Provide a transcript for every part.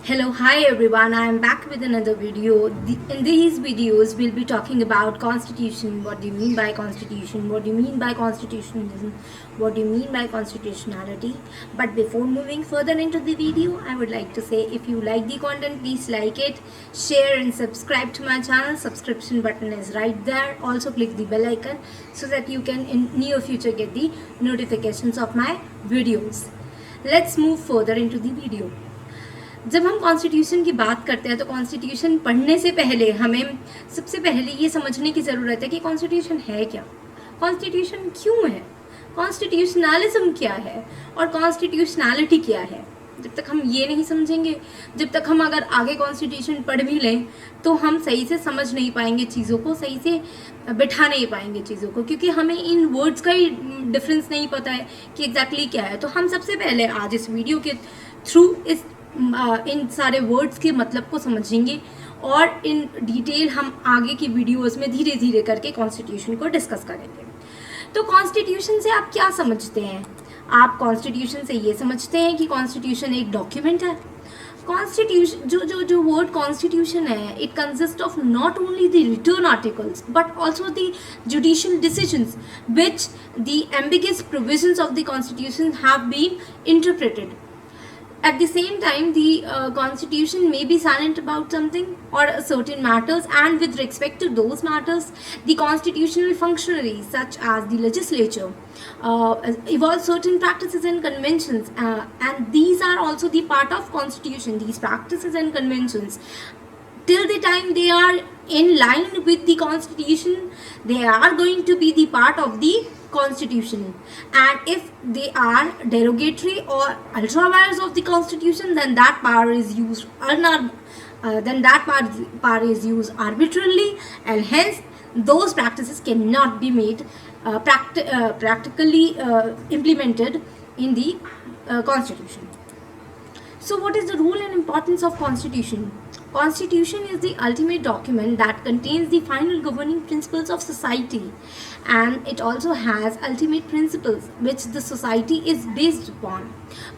Hello, hi everyone. I am back with another video. In these videos, we'll be talking about constitution. What do you mean by constitution? What do you mean by constitutionalism? What do you mean by constitutionality? But before moving further into the video, I would like to say if you like the content, please like it, share and subscribe to my channel. Subscription button is right there. Also click the bell icon so that you can in near future get the notifications of my videos. Let's move further into the video. जब हम constitution की बात करते हैं तो constitution पढ़ने से पहले हमें सबसे पहले ये समझने की ज़रूरत है कि कॉन्स्टिट्यूशन है क्या, कॉन्स्टिट्यूशन क्यों है, कॉन्स्टिट्यूशनलिज्म क्या है और कॉन्स्टिट्यूशनैलिटी क्या है. जब तक हम ये नहीं समझेंगे, जब तक हम अगर आगे कॉन्स्टिट्यूशन पढ़ भी लें तो हम सही से समझ नहीं पाएंगे चीज़ों को, सही से बिठा नहीं पाएंगे चीज़ों को, क्योंकि हमें इन वर्ड्स का ही डिफरेंस नहीं पता है कि एग्जैक्टली क्या है. तो हम सबसे पहले आज इस वीडियो के थ्रू इन सारे वर्ड्स के मतलब को समझेंगे और इन डिटेल हम आगे की वीडियोस में धीरे धीरे करके कॉन्स्टिट्यूशन को डिस्कस करेंगे. तो कॉन्स्टिट्यूशन से आप क्या समझते हैं? आप कॉन्स्टिट्यूशन से ये समझते हैं कि कॉन्स्टिट्यूशन एक डॉक्यूमेंट है. कॉन्स्टिट्यूशन जो वर्ड कॉन्स्टिट्यूशन है, it consist of not only the written articles but also the judicial decisions which the ambiguous provisions of the constitution have been interpreted. At the same time, the constitution may be silent about something or certain matters, and with respect to those matters, the constitutional functionaries such as the legislature evolve certain practices and conventions, and these are also the part of constitution. These practices and conventions, till the time they are in line with the constitution, they are going to be the part of the constitution, and if they are derogatory or ultra vires of the constitution, then that power is used power is used arbitrarily, and hence those practices cannot be made practically implemented in the constitution. So what is the role and importance of constitution? Constitution is the ultimate document that contains the final governing principles of society, and it also has ultimate principles which the society is based upon.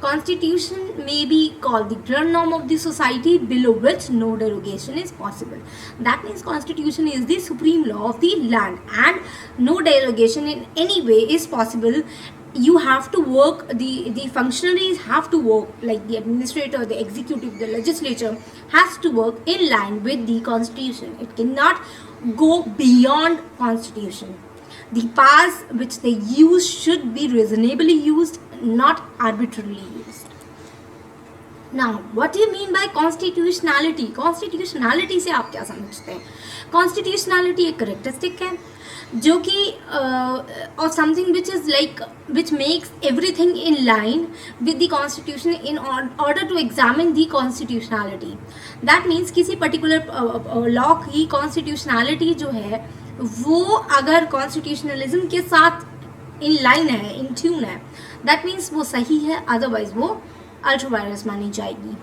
Constitution may be called the ground norm of the society, below which no derogation is possible. That means constitution is the supreme law of the land and no derogation in any way is possible. You have to work, the functionaries have to work, like the administrator, the executive, the legislature has to work in line with the constitution. It cannot go beyond constitution. The powers which they use should be reasonably used, not arbitrarily used. Now, what do you mean by constitutionality? Constitutionality से आप क्या समझते हैं? Constitutionality एक characteristic है जो कि or something which is like which makes everything in line with the constitution in order to examine the constitutionality. That means किसी particular law की constitutionality जो है वो अगर constitutionalism के साथ in line है, in tune है, that means वो सही है, otherwise वो ultra vires मानी जाएगी.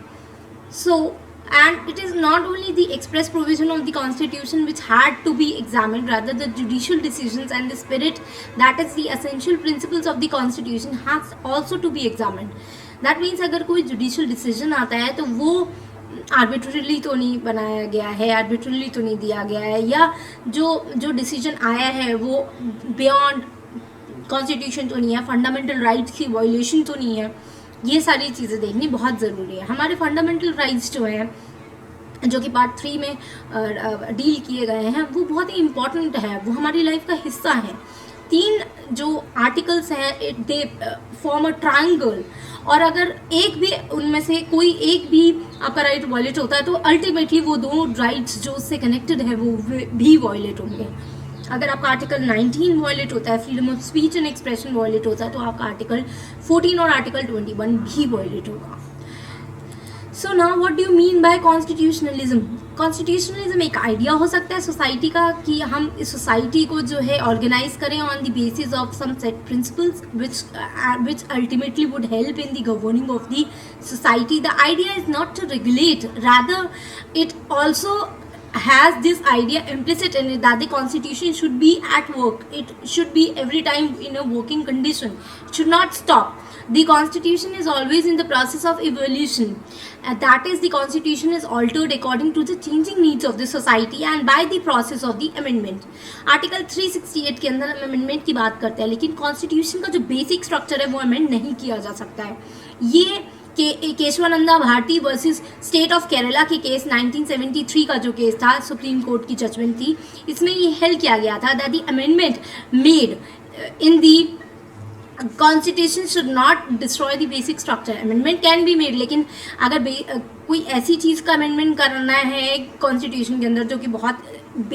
So, and it is not only the express provision of the constitution which had to be examined, rather the judicial decisions and the spirit, that is the essential principles of the constitution, has also to be examined. That means अगर कोई judicial decision आता है तो वो arbitrarily तो नहीं बनाया गया है, arbitrarily तो नहीं दिया गया है, या जो decision आया है वो beyond constitution तो नहीं है, fundamental rights की violation तो नहीं है. ये सारी चीज़ें देखनी बहुत ज़रूरी है. हमारे फंडामेंटल राइट्स जो हैं, जो कि पार्ट 3 में डील किए गए हैं, वो बहुत ही इम्पॉर्टेंट है, वो हमारी लाइफ का हिस्सा है. 3 जो आर्टिकल्स हैं, दे फॉर्म अ ट्रायंगल, और अगर एक भी उनमें से कोई एक भी आपका राइट वायलेट होता है तो अल्टीमेटली वो दोनों राइट्स जो उससे कनेक्टेड है वो भी वायलेट होंगे. अगर आपका आर्टिकल 19 वायलेट होता है, freedom of speech and expression violate होता है, तो आपका आर्टिकल 14 और आर्टिकल 21 भी वायलेट होगा. So now what do you mean by constitutionalism? Constitutionalism एक आइडिया हो सकता है सोसाइटी का कि हम इस सोसाइटी को जो है ऑर्गेनाइज करें on the basis of some set principles which ultimately would help in the governing of the society. The idea is not to regulate, rather it also has this idea implicit in it that the constitution should be at work. It should be every time in a working condition. It should not stop. The constitution is always in the process of evolution, and that is the constitution is altered according to the changing needs of the society and by the process of the amendment. Article 368 के अंदर हम amendment की बात करते हैं, लेकिन constitution का जो बेसिक स्ट्रक्चर है वो अमेंड नहीं किया जा सकता है. ये Kesavananda Bharati versus state of Kerala के केस 1973 का जो केस था, सुप्रीम कोर्ट की जजमेंट थी, इसमें ये हेल्ड किया गया था that the amendment made in the constitution should not destroy the basic structure. Amendment can be made, लेकिन अगर कोई ऐसी चीज़ का अमेंडमेंट करना है कॉन्स्टिट्यूशन के अंदर जो कि बहुत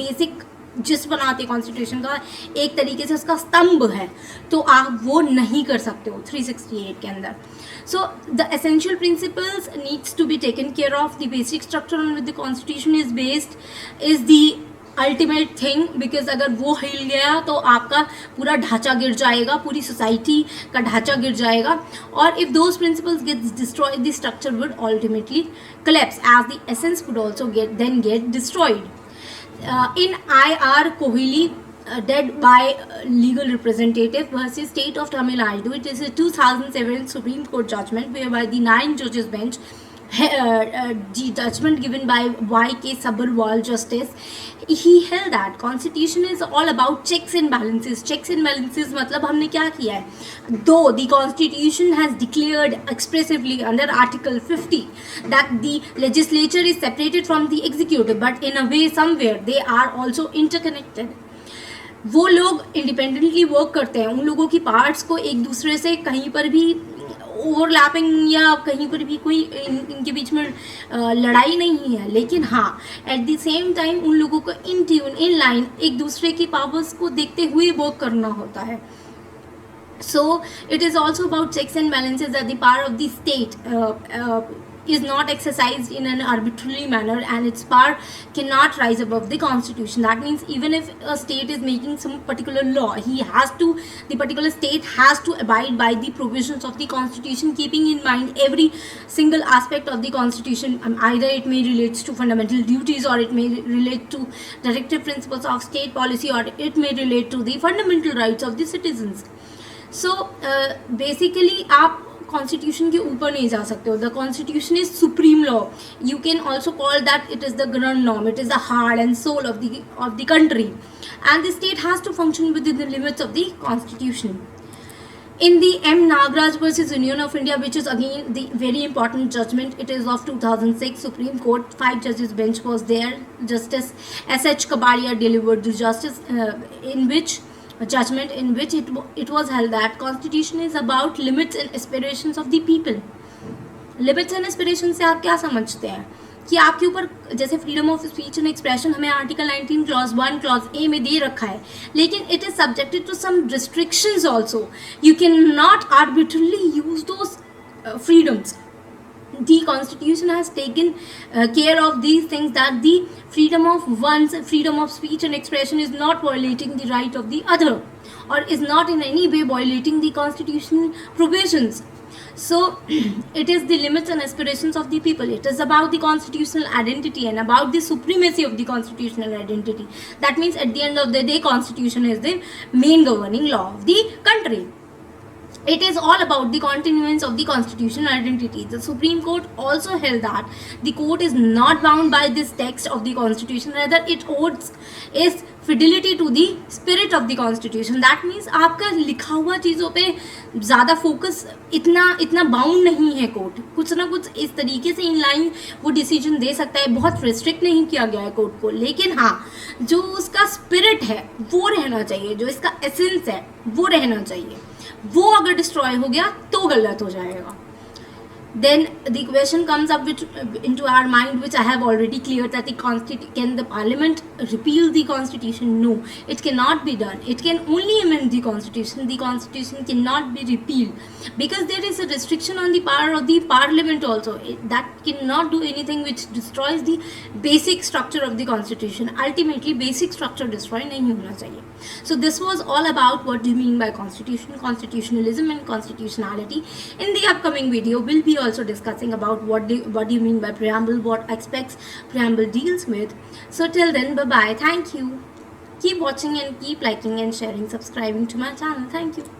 बेसिक जिस बनाते कॉन्स्टिट्यूशन का एक तरीके से उसका स्तंभ है, तो आप वो नहीं कर सकते हो 368 के अंदर. So the essential principles needs to be taken care of. The basic structure on with the constitution is based is the ultimate thing, because अगर वो हिल गया तो आपका पूरा ढांचा गिर जाएगा, पूरी सोसाइटी का ढांचा गिर जाएगा. और if those principles get destroyed the structure would ultimately collapse as the essence would also get destroyed. In I.R. Kohli, dead by legal representative versus State of Tamil Nadu, it is a 2007 Supreme Court judgment whereby the 9 judges bench, the judgment given by Y.K. Sabharwal Justice, he held that constitution is all about checks and balances. Checks and balances मतलब हमने क्या किया है, though the constitution has declared expressively under article 50 that the legislature is separated from the executive, but in a way somewhere they are also interconnected. वो लोग independently work करते हैं, उन लोगों की पार्ट्स को एक दूसरे से कहीं पर भी ओवरलैपिंग या कहीं पर भी कोई इनके बीच में लड़ाई नहीं है, लेकिन हाँ एट द सेम टाइम उन लोगों को इन ट्यून इन लाइन एक दूसरे की पावर्स को देखते हुए वर्क करना होता है. So it is also about checks and balances that the power of the state is not exercised in an arbitrary manner and its power cannot rise above the constitution. That means even if a state is making some particular law, the particular state has to abide by the provisions of the constitution, keeping in mind every single aspect of the constitution. Either it may relate to fundamental duties, or it may relate to directive principles of state policy, or it may relate to the fundamental rights of the citizens. So basically आप constitution के ऊपर नहीं जा सकते हो. The constitution is supreme law. You can also call that it is the ground norm. It is the heart and soul of the country, and the state has to function within the limits of the constitution. In the M. Nagaraj versus Union of India, which is again the very important judgment, it is of 2006 Supreme Court. 5 judges bench was there. Justice S.H. Kabadia delivered the judgment in which it was held that constitution is about limits and aspirations of the people. Limits and aspirations से आप क्या समझते हैं कि आपके ऊपर जैसे freedom of speech and expression हमें आर्टिकल 19 क्लॉज 1 क्लॉज ए में दे रखा है, लेकिन it is subjected to some restrictions also. You can not arbitrarily use those freedoms. The constitution has taken care of these things, that the freedom of speech and expression is not violating the right of the other, or is not in any way violating the constitutional provisions. So it is the limits and aspirations of the people. It is about the constitutional identity and about the supremacy of the constitutional identity. That means at the end of the day, constitution is the main governing law of the country. It is all about the continuance of the constitutional identity. The Supreme Court also held that the court is not bound by this text of the constitution, rather it owes its fidelity to the spirit of the constitution. That means आपका लिखा हुआ चीज़ों पे ज़्यादा focus इतना bound नहीं है court. कुछ ना कुछ इस तरीके से इन लाइन वो डिसीजन दे सकता है. बहुत रिस्ट्रिक्ट नहीं किया गया है कोर्ट को, लेकिन हाँ जो उसका स्पिरिट है वो रहना चाहिए, जो इसका एसेंस है वो रहना चाहिए. वो अगर डिस्ट्रॉय हो गया तो गलत हो जाएगा. Then the question comes up into our mind, which I have already cleared, that can the parliament repeal the constitution? No, it cannot be done. It can only amend the constitution. The constitution cannot be repealed because there is a restriction on the power of the parliament also. That cannot do anything which destroys the basic structure of the constitution. Ultimately, basic structure destroy नहीं होना चाहिए. So this was all about what do you mean by constitution, constitutionalism and constitutionality. In the upcoming video, we'll be also discussing about what do you mean by preamble, what aspects preamble deals with. So till then, bye bye. Thank you. Keep watching and keep liking and sharing, subscribing to my channel. Thank you.